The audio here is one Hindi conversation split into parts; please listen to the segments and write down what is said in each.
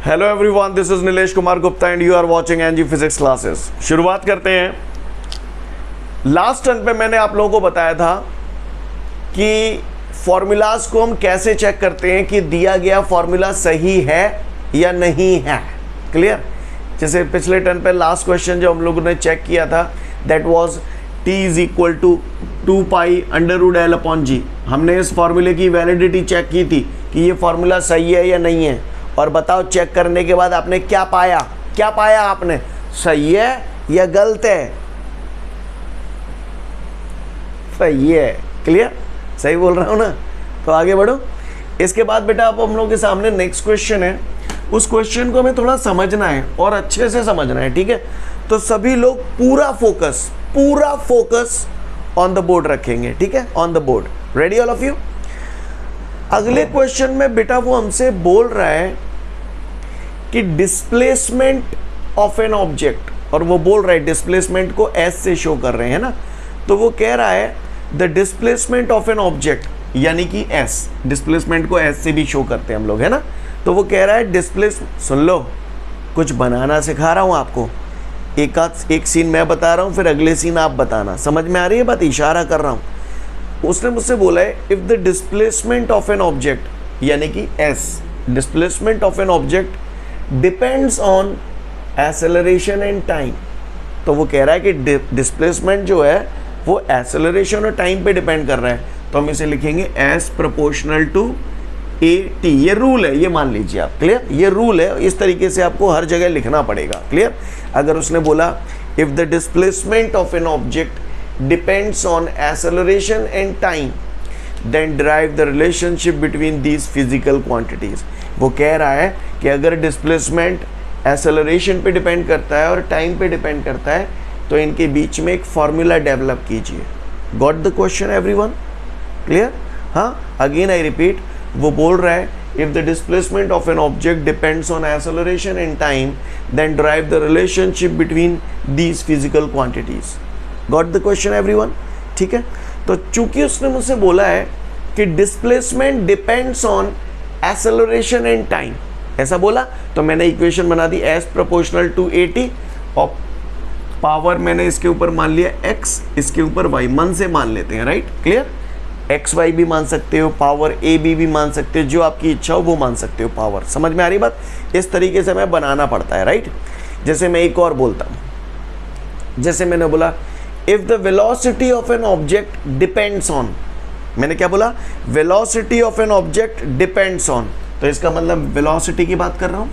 Hello everyone, this is Nilesh Kumar Gupta and you are watching NG physics classes. शुरुआत करते हैं। लास्ट टर्न पे मैंने आप लोगों को बताया था कि फॉर्मूलाज को हम कैसे चेक करते हैं कि दिया गया फॉर्मूला सही है या नहीं है। क्लियर? जैसे पिछले टर्न पे लास्ट क्वेश्चन जो हम लोगों ने चेक किया था that was t is equal to 2 pi under root L upon G. हमने इस फॉर्मूले की वैलिडिटी चेक की थी कि ये फॉर्मूला सही है या नहीं है। और बताओ चेक करने के बाद आपने क्या पाया? क्या पाया आपने? सही है या गलत है? सही है। क्लियर? सही बोल रहा हूं ना? तो आगे बढ़ो। इसके बाद बेटा अब हम लोग के सामने नेक्स्ट क्वेश्चन है। उस क्वेश्चन को हमें थोड़ा समझना है और अच्छे से समझना है। ठीक है? तो सभी लोग पूरा फोकस ऑन द बोर्ड रखेंगे। ठीक है? On the board. Ready all of you? अगले क्वेश्चन में बेटा वो हमसे बोल रहा है कि डिस्प्लेसमेंट ऑफ एन ऑब्जेक्ट, और वो बोल रहा है डिस्प्लेसमेंट को एस से शो कर रहे हैं ना। तो वो कह रहा है the displacement of an object, यानी कि एस, डिस्प्लेसमेंट को एस से भी शो करते हैं हम लोग, है ना। तो वो कह रहा है सुन लो, कुछ बनाना सिखा रहा हूं आपको। एक सीन मैं बता रहा हूं, फिर अगले सीन आप बताना। समझ में आ रही है बात? इशारा कर रहा हूं। उसने मुझसे बोला है if the displacement of an object, यानी कि S, displacement of an object depends on acceleration and time. तो वो कह रहा है कि डिस्प्लेसमेंट जो है वो एक्सेलरेशन और टाइम पे डिपेंड कर रहा है। तो हम इसे लिखेंगे S proportional to A T. ये रूल है, ये मान लीजिए आप। क्लियर? ये रूल है, इस तरीके से आपको हर जगह लिखना पड़ेगा। क्लियर? अगर उसने बोला if the displacement of an object depends on acceleration and time, then derive the relationship between these physical quantities। वो कह रहा है कि अगर डिस्प्लेसमेंट एक्सेलरेशन पे डिपेंड करता है और टाइम पे डिपेंड करता है तो इनके बीच में एक फॉर्मूला डेवलप कीजिए। Got the question everyone? Clear? हाँ, अगेन आई रिपीट, वो बोल रहा है if the displacement of an object depends on acceleration and time, then derive the relationship between these physical quantities। Got the question everyone? ठीक है? तो चूंकि उसने मुझसे बोला है कि displacement depends on acceleration and time, ऐसा बोला, तो मैंने इक्वेशन बना दी S proportional to A T, और पावर मैंने इसके ऊपर मान लिया एक्स, इसके ऊपर वाई। मन से मान लेते हैं, राइट? क्लियर? एक्स वाई भी मान सकते हो, पावर ए बी भी मान सकते हो, जो आपकी इच्छा हो वो मान सकते हो पावर। समझ में आ रही बात? इस तरीके से हमें बनाना पड़ता है, राइट? जैसे मैं एक और बोलता हूँ, जैसे मैंने बोला if the velocity of an object depends on, मैंने क्या बोला? velocity of an object depends on, तो इसका मतलब velocity की बात कर रहा हूं।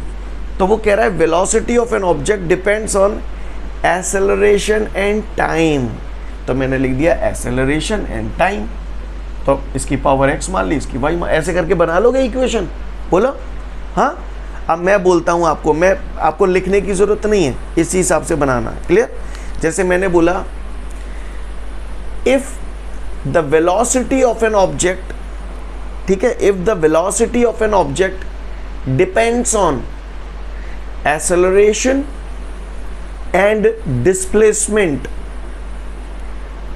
तो वो कह रहा है velocity of an object depends on acceleration and time, तो मैंने लिख दिया acceleration and time। तो इसकी पावर x मान ली, इसकी y मान, ऐसे करके बना लोगे इक्वेशन? बोलो हाँ। अब मैं बोलता हूं आपको, मैं आपको लिखने की जरूरत नहीं है, इसी हिसाब से बनाना है। क्लियर? जैसे मैंने बोला if the velocity of an object, ठीक है, if the velocity of an object depends on acceleration and displacement,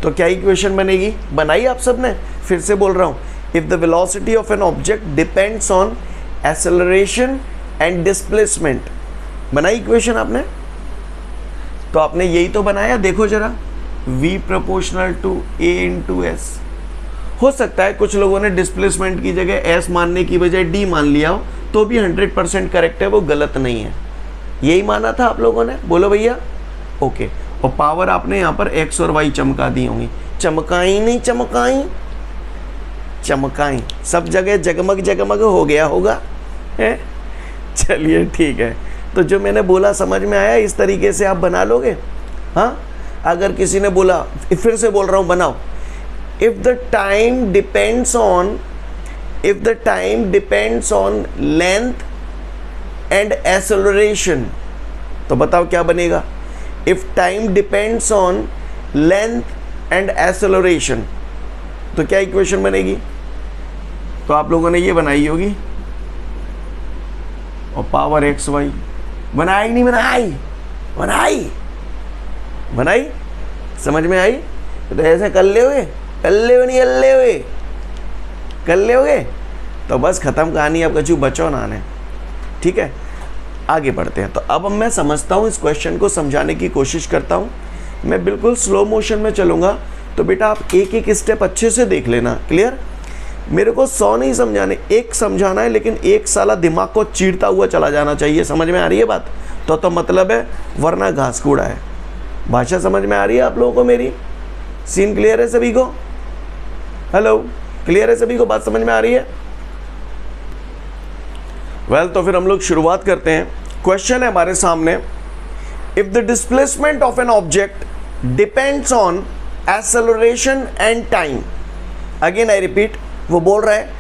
तो क्या इक्वेशन बनेगी? बनाई आप सबने? फिर से बोल रहा हूं, if the velocity of an object depends on acceleration and displacement, बनाई इक्वेशन आपने? तो आपने यही तो बनाया। देखो जरा, v proportional to a into S. हो सकता है कुछ लोगों ने डिस्प्लेसमेंट की जगह s मानने की बजाय d मान लिया हो, तो भी 100% करेक्ट है, वो गलत नहीं है। यही माना था आप लोगों ने? बोलो भैया। ओके। और पावर आपने यहाँ पर x और y चमका दी होंगी। चमकाई नहीं चमकाई? चमकाई। सब जगह जगमग जगमग हो गया होगा, है? चलिए ठीक है। तो जो मैंने बोला समझ में आया? इस तरीके से आप बना लोगे। हाँ, अगर किसी ने बोला, फिर से बोल रहा हूं, बनाओ, if the time depends on length and acceleration, तो बताओ क्या बनेगा? If time depends on length and acceleration, तो क्या इक्वेशन बनेगी? तो आप लोगों ने ये बनाई होगी, और पावर एक्स वाई बनाई नहीं बनाई? बनाई? समझ में आई? तो ऐसे कर ले हुए कर ले होगे तो बस खत्म कहानी। अब कछु बचो ना ने। ठीक है? आगे बढ़ते हैं। तो अब मैं समझता हूँ, इस क्वेश्चन को समझाने की कोशिश करता हूँ। मैं बिल्कुल स्लो मोशन में चलूँगा, तो बेटा आप एक एक स्टेप अच्छे से देख लेना। क्लियर? मेरे को 100 नहीं समझाने, एक समझाना है, लेकिन एक साला दिमाग को चीरता हुआ चला जाना चाहिए। समझ में आ रही है बात? तो मतलब है, वरना घास कूड़ा है। भाषा समझ में आ रही है आप लोगों को मेरी? सीन क्लियर है सभी को? हेलो, क्लियर है सभी को? बात समझ में आ रही है? वेल, तो फिर हम लोग शुरुआत करते हैं। क्वेश्चन है हमारे सामने, if the displacement of an object depends on acceleration and time. Again I repeat, वो बोल रहा है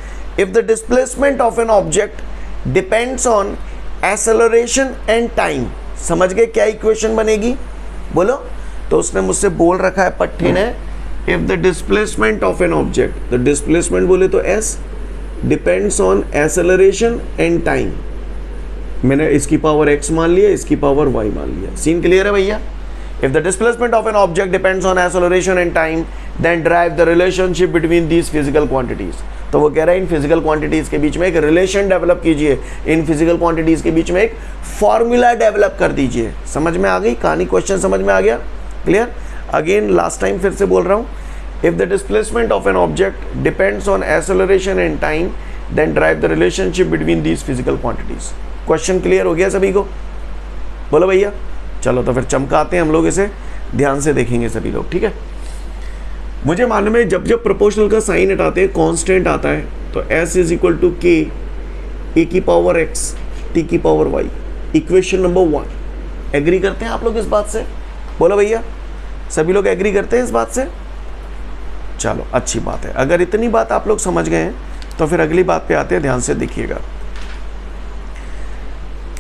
if the displacement of an object depends on acceleration and time. समझ गए क्या इक्वेशन बनेगी? बोलो। तो उसने मुझसे बोल रखा है पट्टी ने, if the displacement of an object, the displacement बोले तो S, depends on acceleration and time. मैंने इसकी पावर एक्स मान लिया, इसकी पावर वाई मान लिया। सीन क्लियर है भैया? If the displacement of an object depends on acceleration and time, then derive the relationship between these physical quantities. तो वो कह रहा है इन फिजिकल क्वांटिटीज के बीच में एक रिलेशन डेवलप कीजिए, इन फिजिकल क्वांटिटीज के बीच में एक फॉर्मूला डेवलप कर दीजिए। समझ में आ गई कहानी? क्वेश्चन समझ में आ गया? क्लियर? अगेन लास्ट टाइम फिर से बोल रहा हूँ, if the displacement of an object depends on acceleration and time, then derive the relationship between these physical quantities. Question clear हो गया सभी को? बोलो भैया। चलो तो फिर चमकाते हैं हम लोग, इसे ध्यान से देखेंगे सभी लोग, ठीक है? मुझे मालूम है जब जब प्रोपोर्शनल का साइन हटाते हैं कांस्टेंट आता है, तो s is equal to K A की पावर एक्स टी की power Y. Equation number 1। Agree करते हैं आप लोग इस बात से? बोलो भैया, सभी लोग एग्री करते हैं इस बात से? चलो अच्छी बात है। अगर इतनी बात आप लोग समझ गए हैं तो फिर अगली बात पे आते हैं, ध्यान से देखिएगा।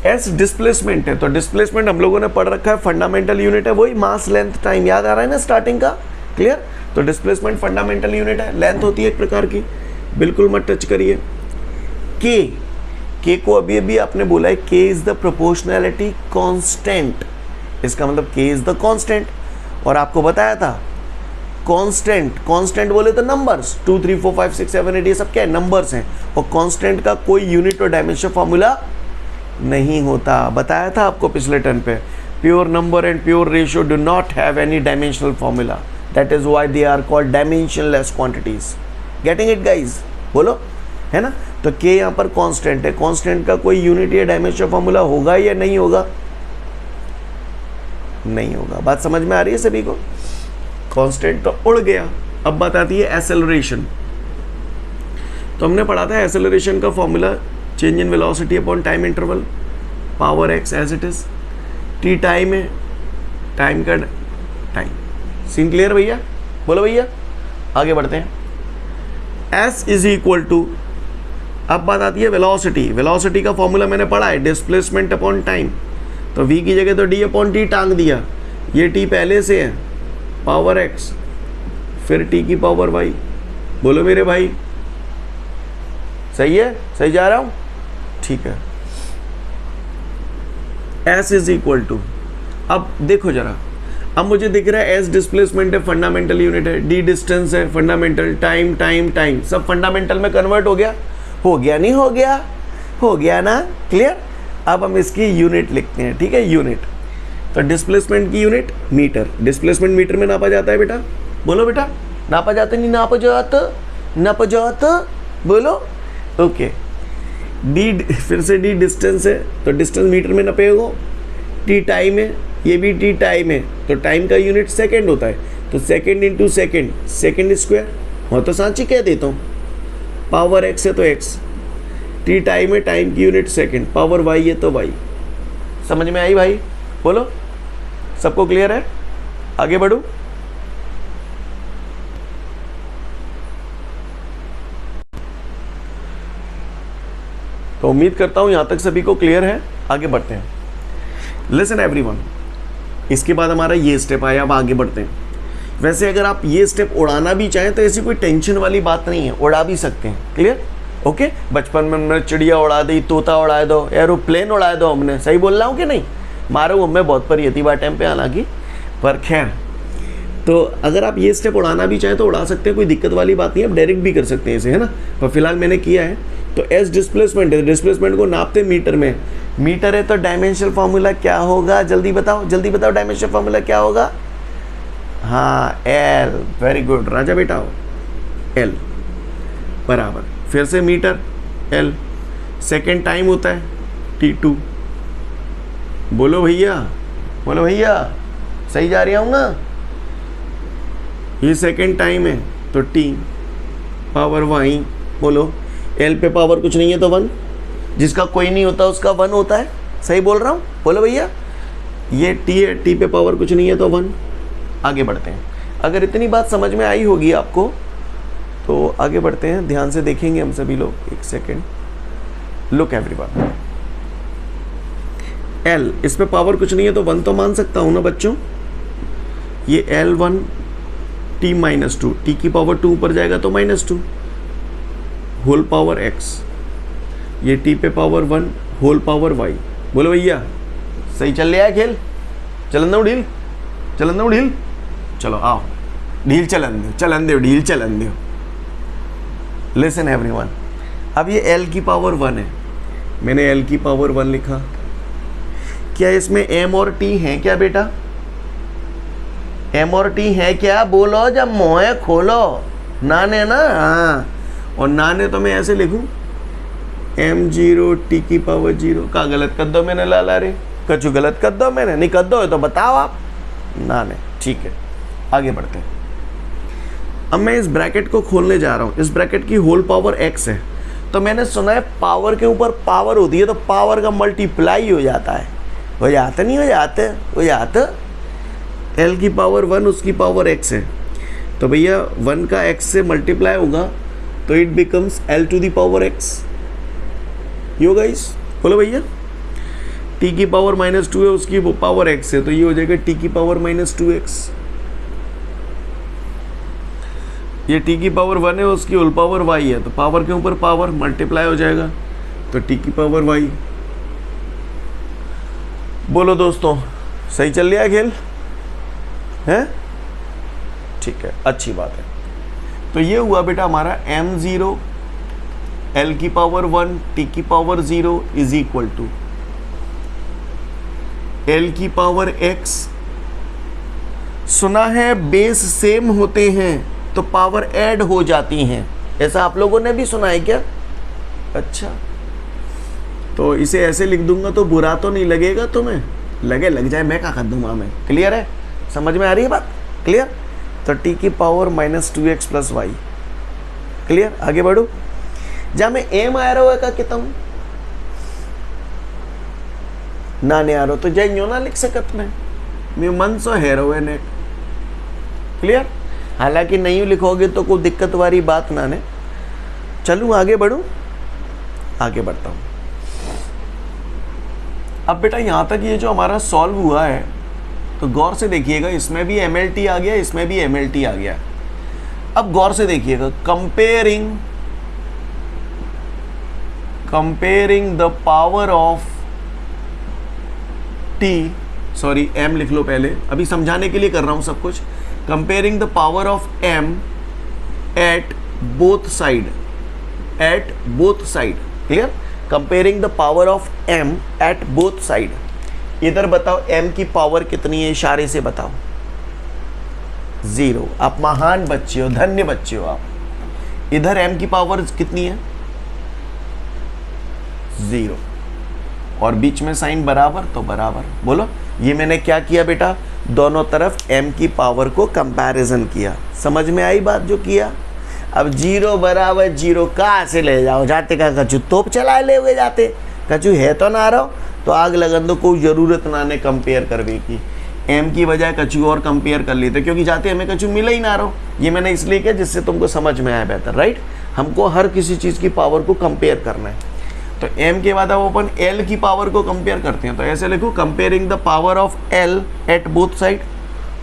एस डिस्प्लेसमेंट है, तो डिस्प्लेसमेंट हम लोगों ने पढ़ रखा है, फंडामेंटल यूनिट है वही मास लेंथ टाइम। याद आ रहा है ना स्टार्टिंग का? क्लियर? तो डिस्प्लेसमेंट फंडामेंटल यूनिट है, लेंथ होती है एक प्रकार की। बिल्कुल मत टच करिए। के को अभी अभी आपने बोला है के इज द प्रोपोर्शनैलिटी कांस्टेंट। इसका मतलब के इज द कांस्टेंट। और आपको बताया था कांस्टेंट बोले तो नंबर्स 2 3 4 5 6 7 8 ये सब क्या है? नंबर्स हैं। और कांस्टेंट का कोई यूनिट और डायमेंशन फॉर्मूला नहीं होता। बताया था आपको पिछले टर्न पे, pure number and pure ratio do not have any dimensional formula, that is why they are called dimensionless quantities. Getting it guys? बोलो, है ना? तो के यहाँ पर कांस्टेंट है, कांस्टेंट का कोई यूनिट या डायमेंशन फॉर्मूला होगा या नहीं होगा? नहीं होगा। बात समझ में आ रही है सभी को? कांस्टेंट तो उड़ गया। अब बात आती है एक्सेलरेशन। तो हमने पढ़ा था एक्सेलरेशन का formula, change in velocity upon time interval, power X as it is. T time है, टाइम का टाइम। सीन क्लियर भैया? बोलो भैया, आगे बढ़ते हैं। एस इज इक्वल टू, अब बात आती है वेलोसिटी। वेलोसिटी का फॉर्मूला मैंने पढ़ा है, डिस्प्लेसमेंट अपॉन टाइम। तो v की जगह तो d अपॉन टी टांग दिया, ये t पहले से है, पावर x फिर t की पावर y। बोलो मेरे भाई, सही है? सही जा रहा हूं? ठीक है। s इज इक्वल टू, अब देखो जरा, अब मुझे दिख रहा है s डिस्प्लेसमेंट है, फंडामेंटल यूनिट है, d डिस्टेंस है, फंडामेंटल, टाइम टाइम टाइम, सब फंडामेंटल में कन्वर्ट हो गया। हो गया नहीं हो गया? हो गया ना? क्लियर? अब हम इसकी यूनिट लिखते हैं, ठीक है? यूनिट, तो डिस्प्लेसमेंट की यूनिट मीटर। डिस्प्लेसमेंट मीटर में नापा जाता है बेटा। बोलो बेटा, नापा जाता नहीं? नापा जाता, बोलो। ओके, डी फिर से डी डिस्टेंस है, तो डिस्टेंस मीटर में नपेगा। टी टाइम है, ये भी टी टाइम है, तो टाइम का यूनिट सेकंड होता है, तो second into second, second square. और तो सांची कह देता हूँ, पावर एक्स है तो एक्स, टी टाइम है, टाइम की यूनिट सेकंड, पावर वाई है तो वाई। समझ में आई भाई? बोलो, सबको क्लियर है? आगे बढ़ूं? तो उम्मीद करता हूं यहां तक सभी को क्लियर है। आगे बढ़ते हैं। लिसन एवरीवन, इसके बाद हमारा ये स्टेप आया, अब आगे बढ़ते हैं। वैसे अगर आप ये स्टेप उड़ाना भी चाहें तो ऐसी कोई टेंशन वाली बात नहीं है, उड़ा भी सकते हैं। क्लियर? ओके? बचपन में हमने चिड़िया उड़ा दी, तोता उड़ा दो, एरोप्लेन उड़ा दो हमने। सही बोल रहा हूँ कि नहीं? मारो मैं बहुत परी थी बार टाइम पे, हालांकि, पर खैर। तो अगर आप ये स्टेप उड़ाना भी चाहें तो उड़ा सकते हैं, कोई दिक्कत वाली बात नहीं है। आप डायरेक्ट भी कर सकते हैं इसे, है ना? पर फिलहाल मैंने किया है। तो एस डिस्प्लेसमेंट है, डिस्प्लेसमेंट को नापते मीटर में, मीटर है तो डायमेंशनल फॉर्मूला क्या होगा, जल्दी बताओ जल्दी बताओ, डायमेंशनल फॉर्मूला क्या होगा? हाँ एल, वेरी गुड राजा बेटा, हो एल बराबर, फिर से मीटर एल, सेकेंड टाइम होता है T2। बोलो भैया, बोलो भैया, सही जा रही हूँ ना? ये सेकेंड टाइम है तो T पावर वाई, बोलो एल पे पावर कुछ नहीं है तो 1, जिसका कोई नहीं होता उसका 1 होता है, सही बोल रहा हूँ? बोलो भैया, ये T है, T पे पावर कुछ नहीं है तो 1। आगे बढ़ते हैं, अगर इतनी बात समझ में आई होगी आपको तो आगे बढ़ते हैं, ध्यान से देखेंगे हम सभी लोग। एक सेकेंड, लुक एवरीवन, एल इस पे पावर कुछ नहीं है तो 1 तो मान सकता हूँ ना बच्चों? ये L1 T माइनस 2, T की पावर 2 ऊपर जाएगा तो -2 होल पावर x, ये T पे पावर 1 होल पावर y। बोलो भैया, सही चल रहा है खेल? चलन दो ढील, चलन दो ढील, चलो आओ ढील चलन दो, चलन दो ढील चलन दो। लिसन एवरीवन, अब ये L की पावर 1 है, मैंने L की पावर 1 लिखा। क्या इसमें M और T है क्या बेटा? M और T है क्या? बोलो, जब मोहे खोलो, नाने ना, हाँ, और नाने तो मैं ऐसे लिखूं M0 T की पावर 0। का गलत कर दो मैंने लाला रे, कछु गलत कर दो मैंने, नहीं कर दो तो बताओ आप, नाने, ठीक है। आगे बढ़ते हैं, अब मैं इस ब्रैकेट को खोलने जा रहा हूँ, इस ब्रैकेट की होल पावर x है, तो मैंने सुना है पावर के ऊपर पावर होती है तो पावर का मल्टीप्लाई हो जाता है, हो जाता नहीं हो जाते, हो जाता। L की पावर 1 उसकी पावर x है, तो भैया 1 का x से मल्टीप्लाई होगा तो it becomes L to the power x। Yo guys, बोलो भैया, t की पावर -2 है, उसकी पावर x है, तो ये हो जाएगा t की पावर -2x। ये t की पावर 1 है, उसकी होल पावर y है, तो पावर के ऊपर पावर मल्टीप्लाई हो जाएगा तो t की पावर y। बोलो दोस्तों, सही चल रहा है खेल है? ठीक है, अच्छी बात है। तो ये हुआ बेटा हमारा M0 L की पावर 1 T की power 0 is equal to L की पावर x। सुना है बेस सेम होते हैं तो पावर ऐड हो जाती हैं, ऐसा आप लोगों ने भी सुना है क्या? अच्छा, तो इसे ऐसे लिख दूंगा तो बुरा तो नहीं लगेगा तुम्हें? लगे लग जाए, मैं क्या कर दूंगा मैं। क्लियर है? समझ में आ रही है बात? क्लियर? तो t की power -2x plus y। Clear? आगे बढ़ो, जहाँ मैं m आ रहा होगा कितना ना नहीं आ रहा तो जय यूं ना लिख सकत मैं मन सो है रहो ने। क्लियर? हालांकि नहीं लिखोगे तो कोई दिक्कत वाली बात ना ने। चलूँ आगे बढ़ूँ? आगे बढ़ता हूँ। अब बेटा यहाँ तक ये जो हमारा सॉल्व हुआ है तो गौर से देखिएगा, इसमें भी MLT आ गया, इसमें भी MLT आ गया। अब गौर से देखिएगा, comparing the power of T, sorry M लिख लो पहले, अभी समझाने के लिए कर रहा हूँ सब कुछ। Comparing the power of M at both side, at both side. Clear? Comparing the power of M at both side. इधर बताओ M की पावर कितनी है, इशारे से बताओ। 0। आप महान बच्चे हो, धन्य बच्चे हो आप। इधर M की पावर कितनी है? 0, और बीच में साइन बराबर तो बराबर। बोलो, ये मैंने क्या किया बेटा? दोनों तरफ M की पावर को कंपैरिजन किया। समझ में आई बात जो किया? अब 0 बराबर 0 कहाँ से ले जाओ? जाते का कचू तोप चला ले हुए जाते, कचू है तो ना रहो तो आग लगन दो, कोई ज़रूरत ना ने कंपेयर करने की। M की बजाय कचू और कंपेयर कर लेते, क्योंकि जाते हमें कचू मिला ही ना रहो। ये मैंने इसलिए किया जिससे तुमको समझ में आया बेहतर, राइट? हमको हर किसी चीज़ की पावर को कंपेयर करना है। तो M के बाद अब अपन L की पावर को कंपेयर करते हैं, तो ऐसे लिखो, comparing the power of L at both side.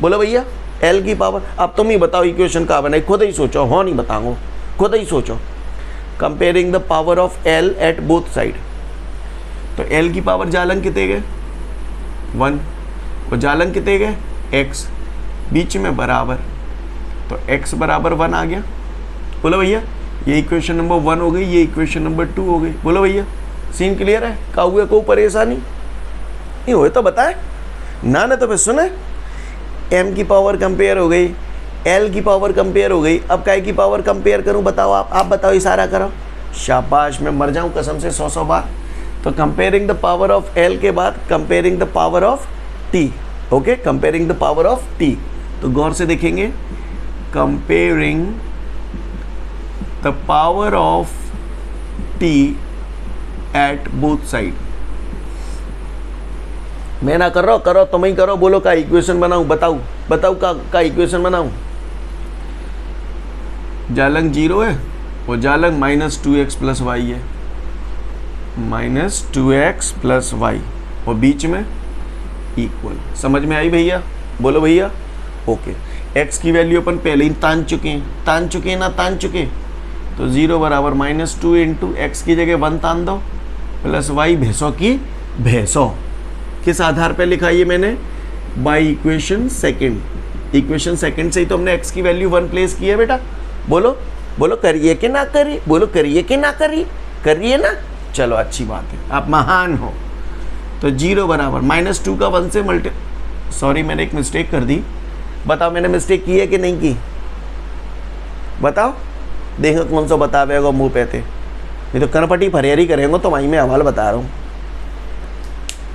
बोलो भैया, L की पावर, अब तुम ही बताओ इक्वेशन का बनाई, खुद ही सोचो, हो नहीं बताऊंगा, खुद ही सोचो। Comparing the power of L at both side, तो L की पावर जालन कितने गए? 1, और जालन कितने गए? x, बीच में बराबर, तो x बराबर 1 आ गया। बोलो भैया, ये इक्वेशन नंबर 1 हो गई, ये इक्वेशन नंबर 2 हो गई। बोलो भैया, सीन क्लियर है? का हुए को परेशानी नहीं हुए तो बताए ना, तो फिर सुने। m की पावर कंपेयर हो गई, l की पावर कंपेयर हो गई, अब काय की पावर कंपेयर करूं? बताओ आप बताओ, इशारा करो। शाबाश, मैं मर जाऊं कसम से 100 बार। तो comparing the power of l के बाद comparing the power of t, okay, comparing the power of t। तो गौर से देखेंगे, comparing the power of t at both side. मैं ना कर रहा हूं, करो तुम ही करो, बोलो का इक्वेशन बनाऊं? बताओ का इक्वेशन बनाऊं? जालंग 0 है और जालंग -2x प्लस वाई है, -2x प्लस वाई, और बीच में इक्वल। समझ में आई भैया? बोलो भैया। ओके, x की वैल्यू अपन पहले ही तान चुके हैं, तो 0 बराबर -2 इंटू एक्स की जगह 1 तान दो, प्लस वाई भैंसों की भैंसों। किस आधार पे लिखा ये मैंने? By equation second. Equation second से ही तो हमने x की वैल्यू 1 प्लेस की है बेटा। बोलो करिए कि ना करिए? बोलो करिए कि ना करिए? करिए ना, चलो अच्छी बात है, आप महान हो। तो 0 बराबर -2 का 1 से सॉरी मैंने एक मिस्टेक कर दी। बताओ मैंने मिस्टेक की है कि नहीं की? बताओ, देखो कौन सा बतावेगा मुंह पे थे, नहीं तो कनपटी फरियारी करेंगे तो वहीं मैं हवाल बता रहा हूँ।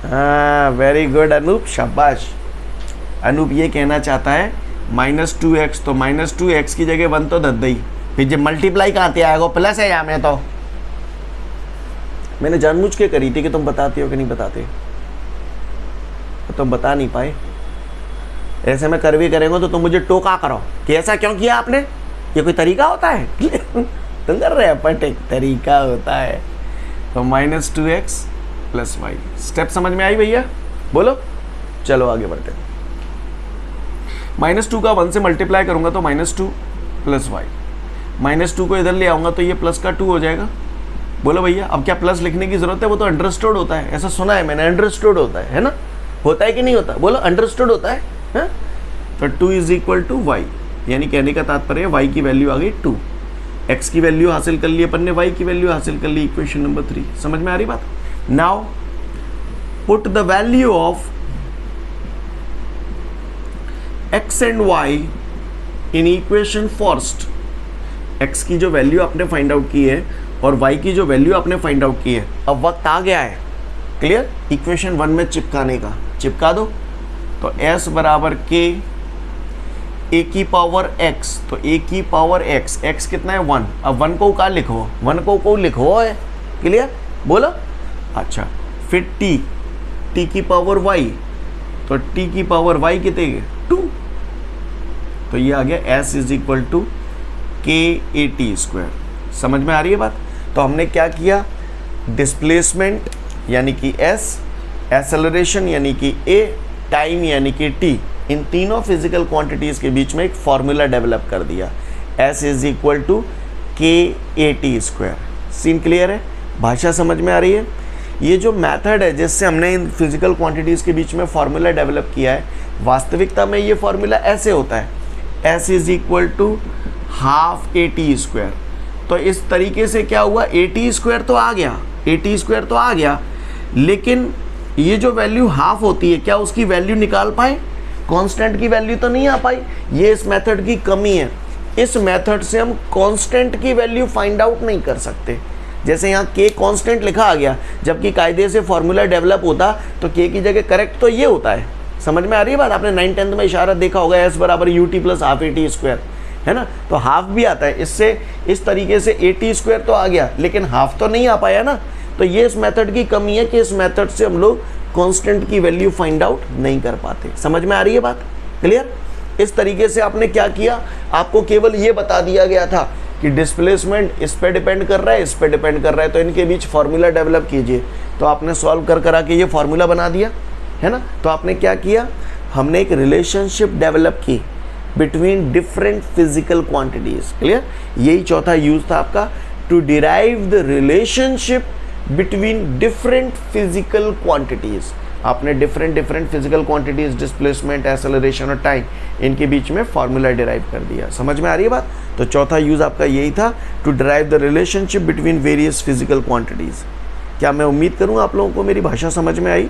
हाँ, वेरी गुड अनूप, शाबाश। अनूप ये कहना चाहता है -2x, तो -2x की जगह 1 तो दद ही, फिर जब मल्टीप्लाई कहाँ से आएगा? प्लस है यहाँ में। तो मैंने जानबूझ के करी थी कि तुम बताते हो कि नहीं बताते, तो तुम बता नहीं पाए। ऐसे में कर भी करेंगे तो तुम मुझे टोका करो कि ऐसा क्यों किया आपने, ये कोई तरीका होता है? तुम कर रहे हैं, बट एक तरीका होता है। तो -2x प्लस वाई, स्टेप समझ में आई भैया? बोलो, चलो आगे बढ़ते हैं। -2 का 1 से मल्टीप्लाई करूंगा तो -2 प्लस वाई, -2 को इधर ले आऊंगा तो ये प्लस का 2 हो जाएगा। बोलो भैया, अब क्या प्लस लिखने की जरूरत है? वो तो अंडरस्टूड होता है, ऐसा सुना है मैंने, अंडरस्टूड होता है ना? होता है कि नहीं होता? बोलो, अंडरस्टूड होता है, है? तो 2 = y, यानी कहने का तात्पर्य y की वैल्यू आ गई 2, x की वैल्यू हासिल कर ली अपन ने, y की वैल्यू हासिल कर ली, इक्वेशन नंबर 3। समझ में आ रही बात? Now put the value of x and y in equation first. x की जो वैल्यू आपने फाइंड आउट की है और y की जो वैल्यू आपने फाइंड आउट की है, अब वक्त आ गया है क्लियर इक्वेशन 1 में चिपकाने का। चिपका दो। तो s बराबर k a की पावर x, तो a की पावर x, x कितना है 1। अब 1 को क्या लिखो? 1 को लिखो है, क्लियर? बोलो। अच्छा, फिर t की पावर y, तो t की पावर y कितने 2, तो ये आ गया s = k/a² समझ में आ रही है बात? तो हमने क्या किया? डिस्प्लेसमेंट यानी कि s, एक्सेलरेशन यानी कि a, टाइम यानी कि t, इन तीनों फिजिकल क्वांटिटीज के बीच में एक फॉर्मूला डेवलप कर दिया, s = k/a²। सीन क्लियर है? भाषा समझ में आ रही है? ये जो मेथड है जिससे हमने इन फिजिकल क्वांटिटीज के बीच में फॉर्मूला डेवलप किया है, वास्तविकता में ये फॉर्मूला ऐसे होता है, s = ½ at²। तो इस तरीके से क्या हुआ? at² तो आ गया, at² तो आ गया, लेकिन ये जो वैल्यू हाफ होती है, क्या उसकी वैल्यू निकाल पाए? कांस्टेंट की वैल्यू तो नहीं आ पाई। ये इस मेथड की कमी है। इस मेथड से हम कांस्टेंट की वैल्यू फाइंड आउट नहीं कर सकते। जैसे यहाँ k कांस्टेंट लिखा आ गया, जबकि कायदे से फॉर्मूला डेवलप होता तो k की जगह करेक्ट तो ये होता है। समझ में आ रही है बात? आपने 9th-10th में इशारा देखा होगा, s बराबर ut + ½ at², है ना? तो हाफ भी आता है। इससे इस तरीके से at² तो आ गया, लेकिन हाफ तो नहीं आ पाया ना। तो ये इस मेथड की कमी है कि इस मेथड से हम लोग कांस्टेंट की वैल्यू फाइंड आउट नहीं कर पाते। समझ में आ रही है बात? क्लियर? इस तरीके से आपने क्या किया? आपको केवल ये बता दिया गया था कि डिस्प्लेसमेंट इस पे डिपेंड कर रहा है, इस पे डिपेंड कर रहा है, तो इनके बीच फार्मूला डेवलप कीजिए। तो आपने सॉल्व करा के ये फार्मूला बना दिया, है ना? तो आपने क्या किया? हमने एक रिलेशनशिप डेवलप की between different physical quantities. Clear? यही चौथा यूज था आपका, to derive the relationship between different physical quantities. आपने different physical quantities, displacement, acceleration और टाइम, इनके बीच में फार्मूला डिराइव कर दिया। समझ में आ रही है बात? तो चौथा यूज आपका यही था, to derive the relationship between various physical quantities. क्या मैं उम्मीद करूँ आप लोगों को मेरी भाषा समझ में आई?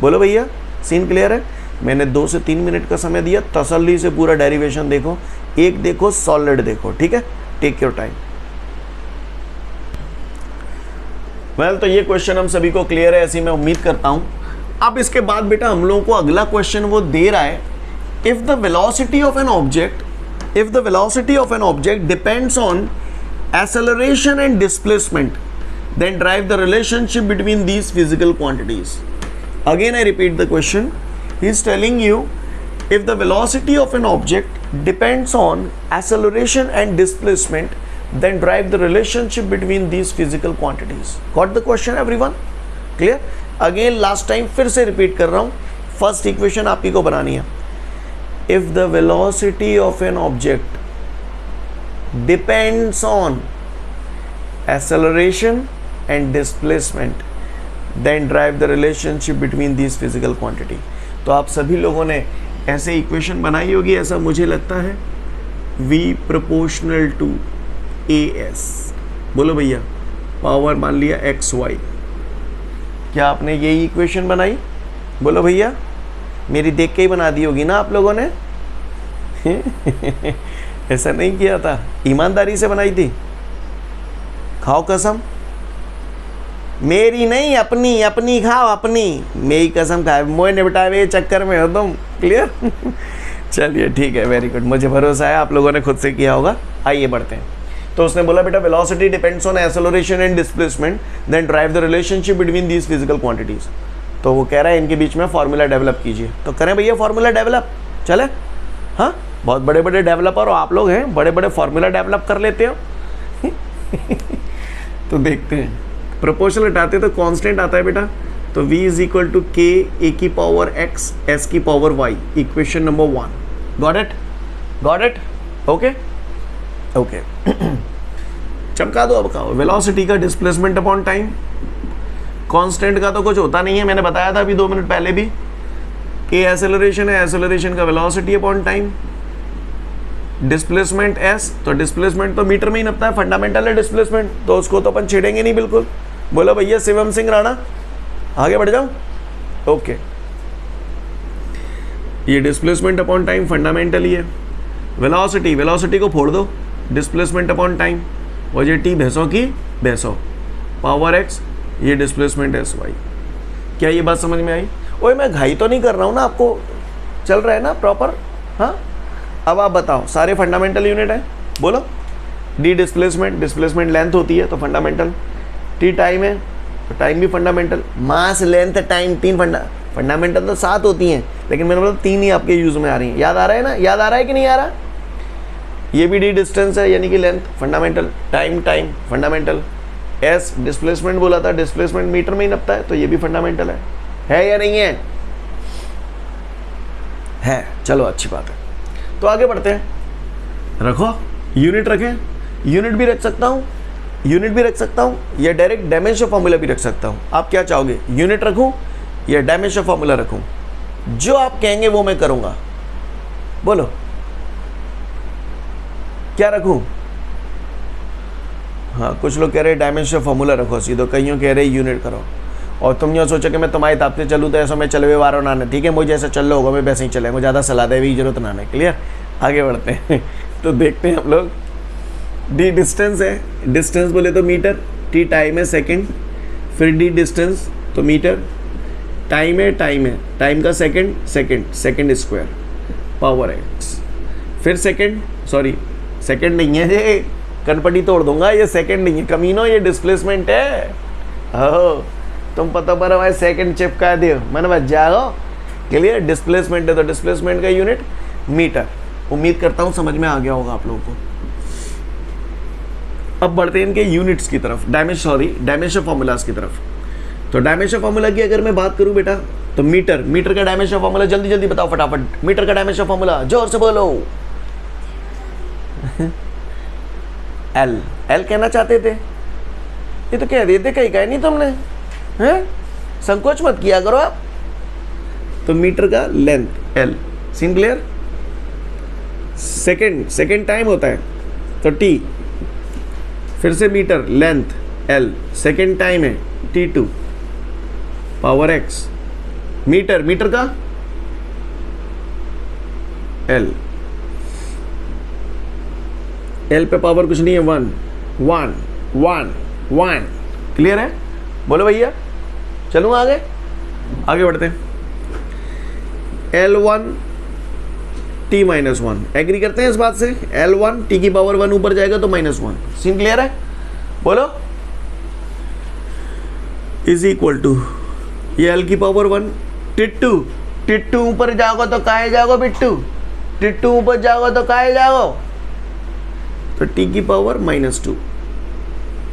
बोलो भैया, सीन क्लियर है? मैंने 2 से 3 मिनट का समय दिया, तसल्ली से पूरा डेरिवेशन देखो, एक देखो, सॉलिड देखो, ठीक है? Take your time. वेल, तो ये क्वेश्चन हम सभी को क्लियर है, ऐसी मैं उम्मीद करता हूं। अब इसके बाद बेटा हम लोगों को अगला क्वेश्चन वो दे रहा है, if the velocity of an object depends on acceleration and displacement, then drive the relationship between these physical quantities. Again I repeat the question. He is telling you, if the velocity of an object depends on acceleration and displacement, then drive the relationship between these physical quantities. Got the question everyone? Clear? Again last time फिर से repeat कर रहा हूँ, first equation आप ही को बनानी है. If the velocity of an object depends on acceleration and displacement, then drive the relationship between these physical quantity. तो आप सभी लोगों ने ऐसे इक्वेशन बनाई होगी, ऐसा मुझे लगता है, V प्रोपोर्शनल टू AS. बोलो भैया, पावर मान लिया XY. क्या आपने यही इक्वेशन बनाई? बोलो भैया, मेरी देख के ही बना दी होगी ना आप लोगों ने? ऐसा नहीं किया था, ईमानदारी से बनाई थी, खाओ कसम। मेरी नहीं, अपनी अपनी खाओ, अपनी। मेरी कसम खाए, मोए निपटावे चक्कर में हो तुम। क्लियर? चलिए ठीक है, वेरी गुड, मुझे भरोसा है आप लोगों ने खुद से किया होगा। आइए बढ़ते हैं। तो उसने बोला बेटा velocity depends on acceleration and displacement, then derive the relationship between these physical quantities. तो वो कह रहा है इनके बीच में फॉर्मूला डेवलप कीजिए। तो करें भैया फॉर्मूला डेवलप, चले? हाँ, बहुत बड़े बड़े डेवलपर आप लोग हैं, बड़े बड़े फॉर्मूला डेवलप कर लेते हो। तो देखते हैं, प्रोपोर्शनल हटाते तो कांस्टेंट आता है बेटा, तो v is equal to k a की पावर x s की power y, equation number 1। Got it? Got it? Okay okay. चमका दो अब, कहो वेलोसिटी का डिस्प्लेसमेंट अपॉन टाइम। कांस्टेंट का तो कुछ होता नहीं है, मैंने बताया था अभी 2 मिनट पहले भी, k एक्सेलरेशन है, एक्सेलरेशन का velocity upon time. Displacement s, तो डिस्प्लेसमेंट तो मीटर में ही नपता है, फंडामेंटल है डिस्प्लेसमेंट, तो उसको तो अपन छेड़ेंगे नहीं बिल्कुल। बोलो भैया शिवम सिंह राणा, आगे बढ़ जाओ। ओके, ये डिस्प्लेसमेंट अपॉन टाइम फंडामेंटल ही है। वेलोसिटी, वेलोसिटी को फोड़ दो, डिस्प्लेसमेंट अपॉन टाइम, और ये t भैंसों की भैंसों, पावर x, ये डिस्प्लेसमेंट sy। क्या ये बात समझ में आई? ओए मैं घाई तो नहीं कर रहा हूँ ना, आपको चल रहा है ना प्रॉपर? हाँ, अब आप बताओ, सारे फंडामेंटल यूनिट है। बोलो, d डिस्प्लेसमेंट, डिस्प्लेसमेंट लेंथ होती है तो फंडामेंटल, t टाइम है तो टाइम भी फंडामेंटल, मास लेंथ टाइम 3 फंडामेंटल तो 7 होती हैं, लेकिन मैंने मतलब 3 ही आपके यूज में आ रही हैं। याद आ रहा है ना? याद आ रहा है कि नहीं आ रहा? ये भी d डिस्टेंस है, यानी कि length fundamental, time time fundamental, s displacement बोला था, डिस्प्लेसमेंट मीटर में ही नपता है, तो ये भी फंडामेंटल है या नहीं है? है, चलो अच्छी बात है। तो आगे बढ़ते हैं। रखो, यूनिट रखें, यूनिट भी रख सकता हूँ, यूनिट भी रख सकता हूँ, या डायरेक्ट डायमेंशन फॉर्मूला भी रख सकता हूँ। आप क्या चाहोगे, यूनिट रखूँ या डायमेंशन फॉर्मूला रखूँ? जो आप कहेंगे वो मैं करूँगा। बोलो क्या रखूँ? हाँ, कुछ लोग कह रहे हैं डायमेंशन फॉर्मूला रखो सीधो, कईयों कह रहे हैं यूनिट करो। और तुम जो सोचो कि मैं तुम्हारी ताप से चलूँ तो ऐसा मैं चलवे वारों ना, ठीक है, मुझे जैसा चल रहा होगा मैं वैसे ही चलेंगे, ज़्यादा सलाह दे भी जरूरत ना है। क्लियर? आगे बढ़ते हैं। तो देखते हैं हम लोग, d डिस्टेंस है, डिस्टेंस बोले तो मीटर, t टाइम है सेकंड, फिर d डिस्टेंस तो मीटर, टाइम है टाइम का सेकंड स्क्वायर, पावर x, फिर सेकंड नहीं है, ये कनपटी तोड़ दूंगा, ये सेकंड नहीं है कमीनो, ये डिस्प्लेसमेंट है। ओह, तुम पता पर हमारे सेकंड चिपका दियो, मैंने बच जाओ। क्लियर? डिस्प्लेसमेंट है तो डिस्प्लेसमेंट का यूनिट मीटर। उम्मीद करता हूँ समझ में आ गया होगा आप लोगों को। अब बढ़ते हैं इनके यूनिट्स की तरफ, डायमेंशन फॉर्मूलाज की तरफ। तो डायमेंशन फॉर्मूला की अगर मैं बात करूँ बेटा, तो मीटर का डायमेंशन फॉर्मूला जल्दी जल्दी बताओ फटाफट। मीटर का डायमेंशन फॉर्मूला जोर से बोलो। एल कहना चाहते थे, ये तो कह रहे थे, कहीं कहा नहीं तुमने, हैं? संकोच मत किया करो आप। तो मीटर का length L, scene clear? Second time होता है तो टी, फिर से metre length L, second time है T2 पावर x, मीटर का L पे पावर कुछ नहीं है, 1 क्लियर है? बोलो भैया, चलूँ आगे बढ़ते हैं। L1 t माइनस 1, एग्री करते हैं इस बात से? L1 t की पावर 1 ऊपर जाएगा तो -1, सीन क्लियर है? बोलो, इज इक्वल टू ये L की पावर 1, टिट्टू ऊपर जाओगे तो काहे जाओगे बिट्टू? टिट्टू ऊपर जाओगे तो काहे जाओ? तो t की पावर -2,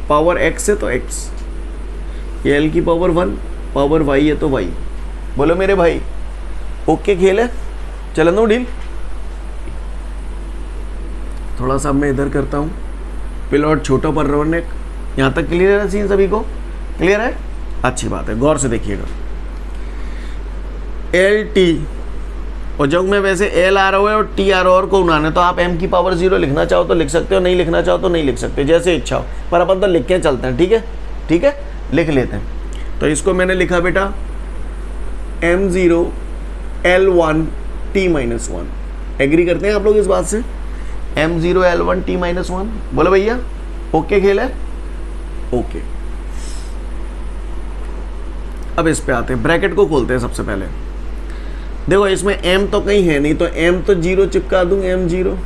पावर x है तो x, ये L की पावर 1, पावर y है तो y। बोलो मेरे भाई, ओके खेल है? चलन दो डील। थोड़ा सा मैं इधर करता हूँ, पिलॉट छोटा पर रोनेक। यहाँ तक क्लियर है सीन सभी को? क्लियर है? अच्छी बात है, गौर से देखिएगा। LT, और जब मैं वैसे L आ रहा है और T आ रहा और को उड़ाना है तो आप m की पावर 0 लिखना चाहो तो लिख सकते हो, नहीं लिखना चाहो तो नहीं लिख सकते, जैसे इच्छा हो, पर अपन तो लिख के चलते हैं। ठीक है, ठीक है, लिख लेते हैं। तो इसको मैंने लिखा बेटा m0 L1 t minus 1। Agree करते हैं आप लोग इस बात से? m0 L1 t minus 1। बोलो भैया, ओके खेल है? ओके। अब इस पे आते हैं, ब्रैकेट को खोलते हैं सबसे पहले। देखो इसमें m तो कहीं है नहीं, तो m तो 0 चिपका दूं, m0।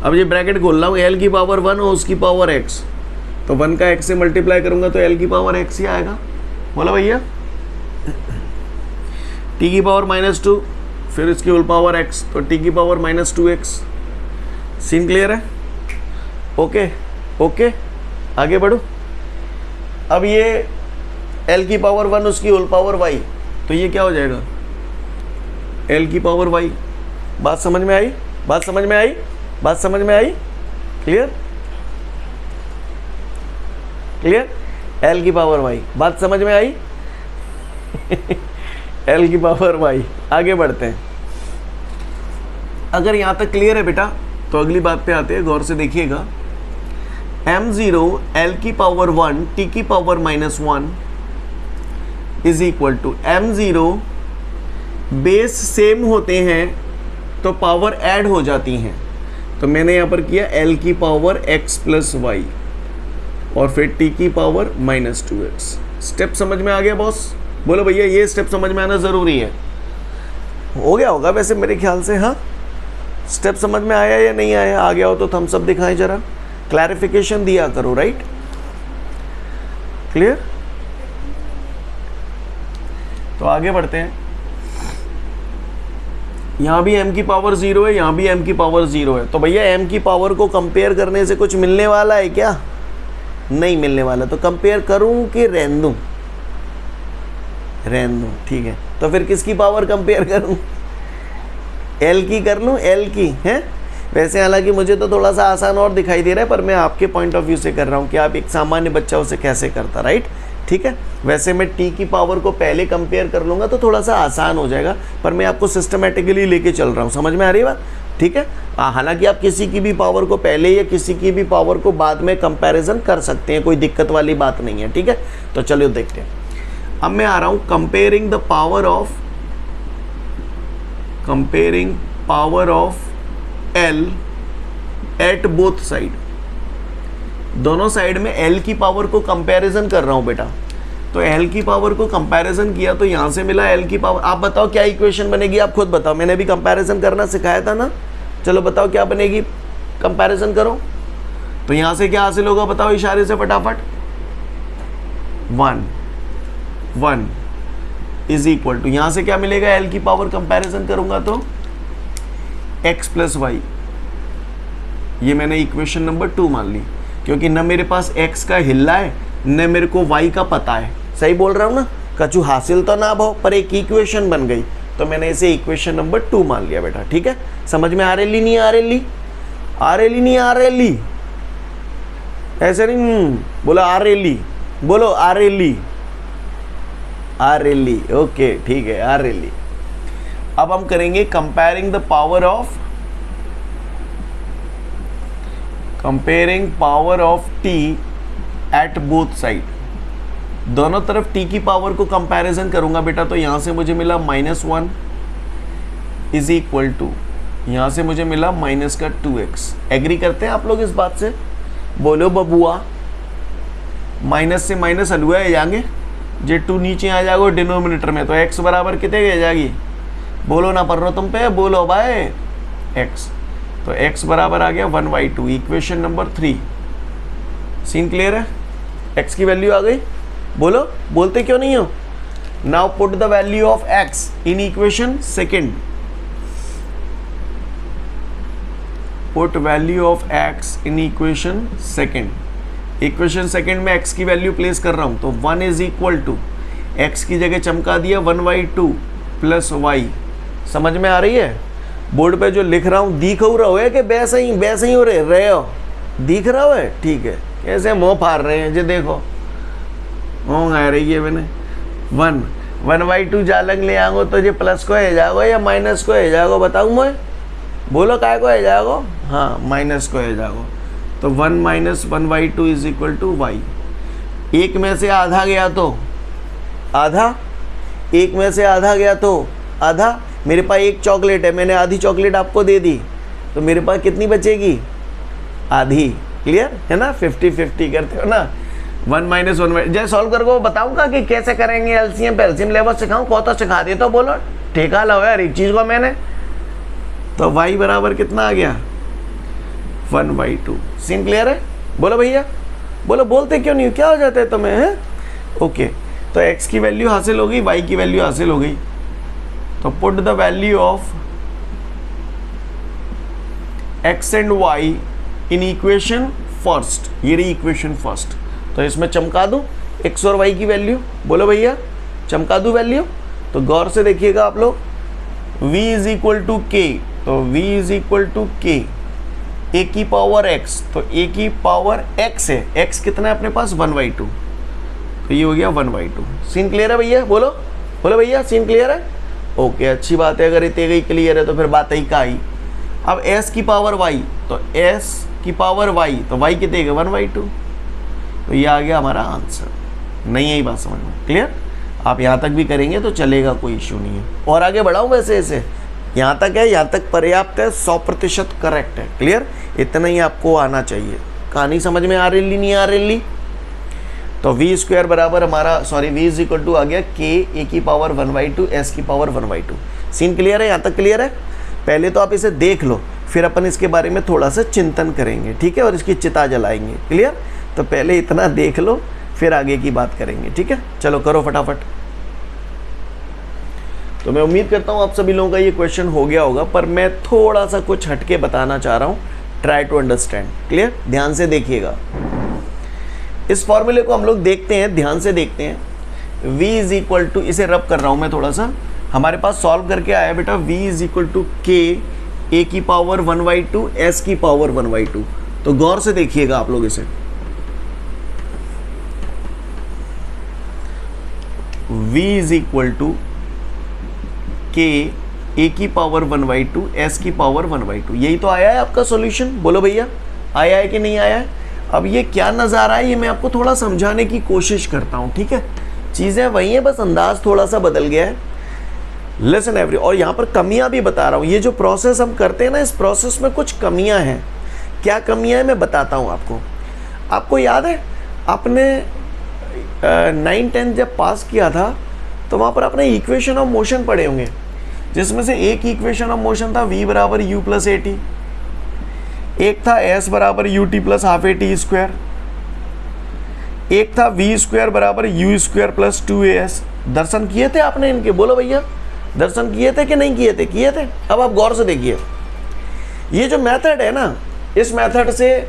अब ये ब्रैकेट खोल रहा हूँ, l की पावर 1 और उसकी पावर x, तो 1 का x से मल्टीप्लाई करूंगा तो l की पावर x ही आएगा। बोला भैया, t की पावर -2, फिर इसकी होल पावर x, तो t की पावर -2x। सीन क्लियर है? ओके ओके, आगे बढ़ो। अब ये l की पावर 1 उसकी होल पावर y, तो ये क्या हो जाएगा? l की पावर y। बात समझ में आई? बात समझ में आई? बात समझ में आई? क्लियर? क्लियर? l की पावर y, बात समझ में आई? l की पावर y। आगे बढ़ते हैं। अगर यहां तक क्लियर है बेटा, तो अगली बात पे आते हैं, गौर से देखिएगा। m0 l की पावर 1 t की power -1 is equal to m0, base same होते हैं तो पावर ऐड हो जाती हैं, तो मैंने यहाँ पर किया l की पावर x प्लस y और फिर t की पावर -2x। स्टेप समझ में आ गया बॉस? बोलो भैया, ये स्टेप समझ में आना ज़रूरी है। हो गया होगा वैसे मेरे ख्याल से। हाँ, स्टेप समझ में आया या नहीं आया? आ गया हो तो थम्स अप दिखाएं जरा, क्लैरिफिकेशन दिया करो। Right, clear? तो आगे बढ़ते हैं। यहाँ भी m की पावर 0 है, यहाँ भी m की पावर 0 है, तो भैया m की पावर को कंपेयर करने से कुछ मिलने वाला है क्या? नहीं मिलने वाला। तो कंपेयर करूँ कि रहने दूँ? रहने दूँ, ठीक है। तो फिर किसकी पावर कंपेयर करूँ? l की कर लूँ, l की है। वैसे हालांकि मुझे तो थोड़ा सा आसान और दिखाई दे रहा है, पर मैं आपके पॉइंट ऑफ व्यू से कर रहा हूँ कि आप एक सामान्य बच्चा उसे कैसे करता। राइट, ठीक है। वैसे मैं t की पावर को पहले कंपेयर कर लूँगा तो थोड़ा सा आसान हो जाएगा, पर मैं आपको सिस्टमेटिकली लेके चल रहा हूँ। समझ में आ रही है बात? ठीक है। हालांकि आप किसी की भी पावर को पहले या किसी की भी पावर को बाद में कंपैरिजन कर सकते हैं, कोई दिक्कत वाली बात नहीं है। ठीक है, तो चलिए देखते हैं। अब मैं आ रहा हूँ comparing the power of L at both side. दोनों साइड में L की पावर को कंपैरिजन कर रहा हूँ बेटा। तो L की पावर को कंपैरिजन किया तो यहाँ से मिला L की पावर। आप बताओ क्या इक्वेशन बनेगी? आप खुद बताओ, मैंने भी कंपैरिजन करना सिखाया था ना। चलो बताओ क्या बनेगी, कंपैरिजन करो। तो यहाँ से क्या हासिल होगा बताओ इशारे से फटाफट। 1 इज इक्वल टू, यहाँ से क्या मिलेगा? L की पावर कंपैरिजन करूँगा तो x प्लस वाई। ये मैंने इक्वेशन नंबर 2 मान ली, क्योंकि न मेरे पास x का हिल्ला है न मेरे को y का पता है। सही बोल रहा हूँ ना? कछु हासिल तो ना भाव, पर एक इक्वेशन बन गई, तो मैंने इसे इक्वेशन नंबर 2 मान लिया बेटा। ठीक है, समझ में आ रही नहीं आ रही? आ रही नहीं आ रही? ऐसे नहीं बोला, आ रही बोलो, आ रही। आ रही, ओके ठीक है, आ रही। अब हम करेंगे comparing the power of t at both side. दोनों तरफ t की पावर को कंपैरिजन करूंगा बेटा, तो यहाँ से मुझे मिला -1 इज इक्वल टू, यहाँ से मुझे मिला माइनस का 2x। एग्री करते हैं आप लोग इस बात से? बोलो बबुआ। माइनस से माइनस हलुआ है जाएंगे, जे 2 नीचे आ जाएगा डिनोमिनेटर में, तो x बराबर कितने आ जाएगी? बोलो ना, पढ़ रहा तुम पे, बोलो भाई x। तो x बराबर आ गया 1/2, इक्वेशन नंबर 3। सीन क्लियर है? x की वैल्यू आ गई। बोलो, बोलते क्यों नहीं हो? Now put the value of x in equation second. Put value of x in equation second. Equation second में x की वैल्यू प्लेस कर रहा हूं, तो 1 इज इक्वल टू, x की जगह चमका दिया 1/2 प्लस y। समझ में आ रही है? बोर्ड पे जो लिख रहा हूँ दिख हो रहा है कि वैसे ही हो रहे हो? दिख रहा है? ठीक है। कैसे मुँह फाड़ रहे हैं जे देखो, मुँह आ रही है मैंने। 1/2 जालंग ले आऊँगो तो ये प्लस को है जाएगा या माइनस को है जाएगा? बताऊँ मैं? बोलो काय को है जाएगा? हाँ, माइनस को है जाएगा। तो 1 - 1/2 इज इक्वल टू y। एक में से आधा गया तो आधा, एक में से आधा गया तो आधा। मेरे पास एक चॉकलेट है, मैंने आधी चॉकलेट आपको दे दी, तो मेरे पास कितनी बचेगी? आधी। क्लियर है ना? 50-50 करते हो ना। 1 - 1 जैसे सॉल्व करके बताऊंगा कि कैसे करेंगे, एलसीएम पेलसीएम लेवल सिखाऊं, कौन तो सिखा दे तो बोलो, ठेका लो यार एक चीज़ को मैंने। तो y बराबर कितना आ गया? 1/2। सीन क्लियर है? बोलो भैया, बोलो। बोलते क्यों नहीं? क्या हो जाता है तुम्हें? है ओके। तो x की वैल्यू हासिल हो गई, y की वैल्यू हासिल हो गई। तो put the value of x and y in equation first. ये रही इक्वेशन फर्स्ट। तो इसमें चमका दूं x और y की वैल्यू। बोलो भैया, चमका दूं वैल्यू? तो गौर से देखिएगा आप लोग। v is equal to k, तो v is equal to k a की पावर x, तो a की पावर x है। x कितना है अपने पास? 1/2। तो ये हो गया 1/2। सीन क्लियर है भैया? बोलो, बोलो भैया, सीन क्लियर है? ओके, अच्छी बात है। अगर इतने गई क्लियर है तो फिर बात ही का आई। अब s की पावर y, तो s की पावर y, तो y कितने गए? 1/2। तो ये आ गया हमारा आंसर। नहीं है बात समझ में? क्लियर? आप यहाँ तक भी करेंगे तो चलेगा, कोई इश्यू नहीं है। और आगे बढ़ाऊँ वैसे ऐसे? यहाँ तक है, यहाँ तक पर्याप्त है, 100% करेक्ट है। क्लियर? इतना ही आपको आना चाहिए। कहानी समझ में आ रही नहीं आ रही? तो v² बराबर हमारा, sorry, v is equal to आ गया k a की पावर 1/2 s की पावर 1/2। सीन क्लियर है? यहाँ तक क्लियर है? पहले तो आप इसे देख लो, फिर अपन इसके बारे में थोड़ा सा चिंतन करेंगे, ठीक है? और इसकी चिता जलाएंगे। क्लियर? तो पहले इतना देख लो, फिर आगे की बात करेंगे, ठीक है? चलो करो फटाफट। तो मैं उम्मीद करता हूँ आप सभी लोगों का ये क्वेश्चन हो गया होगा, पर मैं थोड़ा सा कुछ हटके बताना चाह रहा हूँ। Try to understand. क्लियर? ध्यान से देखिएगा। इस फॉर्मूले को हम लोग देखते हैं, ध्यान से देखते हैं। v इज इक्वल टू, इसे रब कर रहा हूँ मैं थोड़ा सा, हमारे पास सॉल्व करके आया बेटा, v is equal to k a की पावर 1/2 s की पावर 1/2। तो गौर से देखिएगा आप लोग इसे। v is equal to k a की पावर 1/2 s की पावर 1/2। यही तो आया है आपका सॉल्यूशन। बोलो भैया, आया है कि नहीं आया है? अब ये क्या नज़ारा है, ये मैं आपको थोड़ा समझाने की कोशिश करता हूँ, ठीक है? चीज़ें वही हैं, बस अंदाज थोड़ा सा बदल गया है। लिसन एवरी, और यहाँ पर कमियाँ भी बता रहा हूँ। ये जो प्रोसेस हम करते हैं ना, इस प्रोसेस में कुछ कमियाँ हैं। क्या कमियाँ हैं मैं बताता हूँ आपको। आपको याद है आपने 9-10 जब पास किया था तो वहाँ पर आपने इक्वेशन ऑफ मोशन पढ़े होंगे, जिसमें से एक इक्वेशन ऑफ मोशन था v बराबर u प्लस at, एक था s बराबर ut प्लस हाफ at², एक था v² बराबर u² प्लस 2as। दर्शन किए थे आपने इनके? बोलो भैया, दर्शन किए थे कि नहीं किए थे? किए थे। अब आप गौर से देखिए, ये जो मेथड है ना, इस मेथड से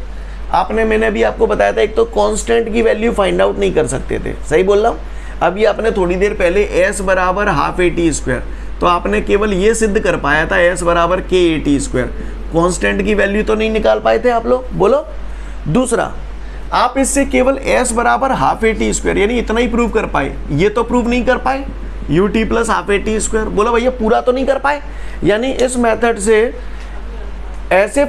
आपने, मैंने अभी आपको बताया था, एक तो कांस्टेंट की वैल्यू फाइंड आउट नहीं कर सकते थे। सही बोल रहा हूँ? अभी आपने थोड़ी देर पहले s बराबर हाफ at², तो आपने केवल ये सिद्ध कर पाया था s बराबर k at²। कांस्टेंट की वैल्यू तो नहीं निकाल पाए थे आप लोग। बोलो। दूसरा, आप इससे केवल s बराबर हाफ at² यानी इतना ही प्रूव कर पाए। ये तो प्रूव नहीं कर पाए, ut प्लस हाफ at²। बोलो भैया, पूरा तो नहीं कर पाए। यानी इस मेथड से ऐसे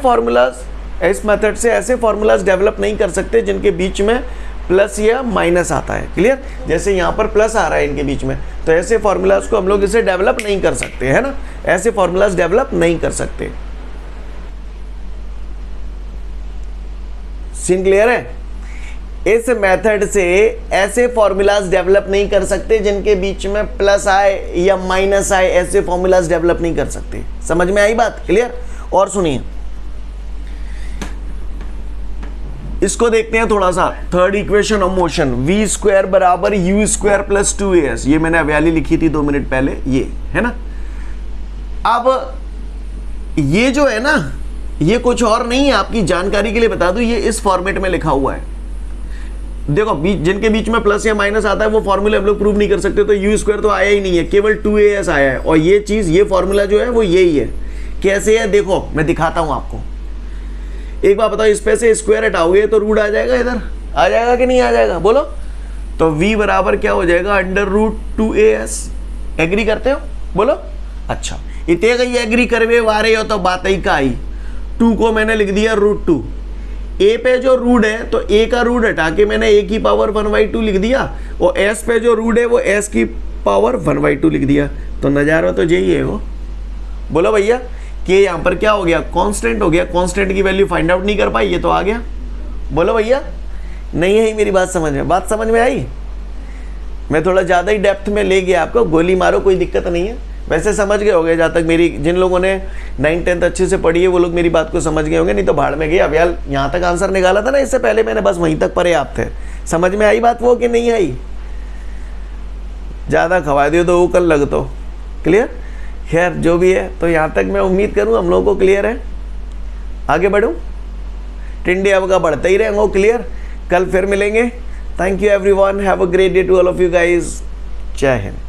फार्मूलाज डेवलप नहीं कर सकते जिनके बीच में प्लस या माइनस आता है। क्लियर? जैसे यहाँ पर प्लस आ रहा है इनके बीच में, तो ऐसे फॉर्मूलाज को हम लोग इसे डेवलप नहीं कर सकते, है ना, ऐसे फॉर्मूलाज डेवलप नहीं कर सकते। सीन क्लियर है? इस मेथड से ऐसे फॉर्मूलाज डेवलप नहीं कर सकते जिनके बीच में प्लस आए या माइनस आए, ऐसे फॉर्मूलाज डेवलप नहीं कर सकते। समझ में आई बात? क्लियर? और सुनिए, इसको देखते हैं थोड़ा सा। Third equation of motion, V square बराबर यू स्क्वायर प्लस 2as, ये मैंने अवैली लिखी थी 2 मिनट पहले, ये है ना। अब ये जो है ना, ये कुछ और नहीं है, आपकी जानकारी के लिए बता दूं, ये इस फॉर्मेट में लिखा हुआ है। देखो, जिनके बीच में प्लस या माइनस आता है वो फॉर्मूला हम लोग प्रूव नहीं कर सकते, तो यू स्क्वायर तो आया ही नहीं है, केवल 2as आया है। और ये चीज, ये फॉर्मूला जो है वो यही है। कैसे है देखो, मैं दिखाता हूं आपको। एक बार बताओ, इस पे से स्क्वायर हटाओगे तो रूट आ जाएगा, इधर आ जाएगा कि नहीं आ जाएगा, बोलो। तो v बराबर क्या हो जाएगा, अंडर रूट 2as। एग्री करते हो, बोलो। अच्छा, इतने कहीं एग्री करवे वारे हो तो बात ही का आई। 2 को मैंने लिख दिया रूट 2, a पे जो रूट है तो a का रूट हटा के मैंने a की पावर 1/2 लिख दिया, और s पे जो रूट है वो s की पावर 1/2 लिख दिया। तो नज़ारा तो यही है वो। बोलो भैया कि यहाँ पर क्या हो गया, कांस्टेंट हो गया। कांस्टेंट की वैल्यू फाइंड आउट नहीं कर पाई, ये तो आ गया। बोलो भैया, नहीं है मेरी बात समझ में? बात समझ में आई? मैं थोड़ा ज़्यादा ही डेप्थ में ले गया आपको, गोली मारो कोई दिक्कत नहीं है। वैसे समझ गए होंगे, जहाँ तक मेरी, जिन लोगों ने 9th 10th अच्छे से पढ़ी है वो लोग मेरी बात को समझ गए होंगे, नहीं तो भाड़ में गए। अब यार यहाँ तक आंसर निकाला था ना, इससे पहले मैंने बस वहीं तक पढ़े आप थे। समझ में आई बात वो कि नहीं आई? ज़्यादा खवा दियो तो वो कल लग तो। क्लियर? खैर जो भी है, तो यहाँ तक मैं उम्मीद करूँ हम लोगों को क्लियर है। आगे बढ़ूँ, टिंडे अब का बढ़ते ही रहेंगे। क्लियर? कल फिर मिलेंगे। Thank you everyone, have a great day to all of you guys. जय हिंद।